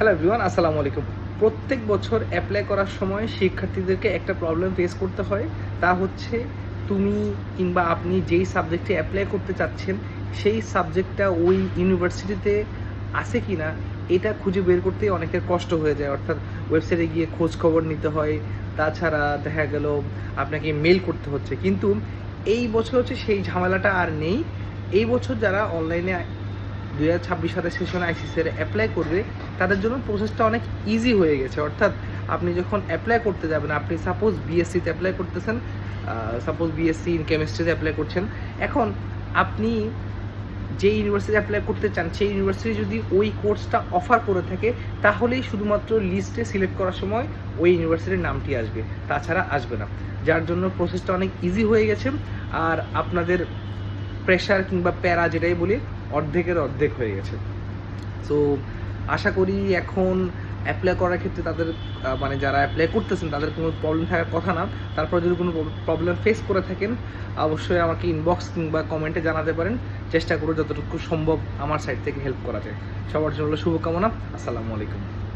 Hello everyone, আসসালামু আলাইকুম। প্রত্যেক বছর অ্যাপ্লাই করার সময় শিক্ষার্থীদেরকে একটা প্রবলেম ফেস করতে হয়। তা হচ্ছে তুমি কিংবা আপনি যেই সাবজেক্টে অ্যাপ্লাই করতে চাচ্ছেন সেই সাবজেক্টটা ওই ইউনিভার্সিটিতে আছে কি না এটা খুঁজে বের করতেই অনেকের কষ্ট হয়ে যায়। অর্থাৎ ওয়েবসাইটে গিয়ে খোঁজ খবর নিতে হয়, তাছাড়া দেখা গেল আপনাকে মেল করতে হচ্ছে। কিন্তু এই বছর হচ্ছে সেই ঝামেলাটা আর নেই। এই বছর যারা অনলাইনে 2026 সালের সেশনে আইসিসির অ্যাপ্লাই করবে তাদের জন্য প্রসেসটা অনেক ইজি হয়ে গেছে। অর্থাৎ আপনি যখন অ্যাপ্লাই করতে যাবেন, আপনি সাপোজ বিএসসিতে অ্যাপ্লাই করতেছেন, সাপোজ বিএসসি ইন কেমিস্ট্রিতে অ্যাপ্লাই করছেন। এখন আপনি যে ইউনিভার্সিটি অ্যাপ্লাই করতে চান সেই ইউনিভার্সিটি যদি ওই কোর্সটা অফার করে থাকে তাহলেই শুধুমাত্র লিস্টে সিলেক্ট করার সময় ওই ইউনিভার্সিটির নামটি আসবে, তাছাড়া আসবে না। যার জন্য প্রসেসটা অনেক ইজি হয়ে গেছে। আর আপনাদের প্রেশার কিংবা প্যারা যেটাই বলি অর্ধেকের অর্ধেক হয়ে গেছে। সো আশা করি এখন অ্যাপ্লাই করার ক্ষেত্রে তাদের মানে যারা অ্যাপ্লাই করতেছেন তাদের কোনো প্রবলেম থাকার কথা না। তারপর যদি কোনো প্রবলেম ফেস করে থাকেন অবশ্যই আমাকে ইনবক্স কিংবা কমেন্টে জানাতে পারেন। চেষ্টা করব যতটুকু সম্ভব আমার সাইড থেকে হেল্প করা যায়। সবার জন্য শুভকামনা। আসসালামু আলাইকুম।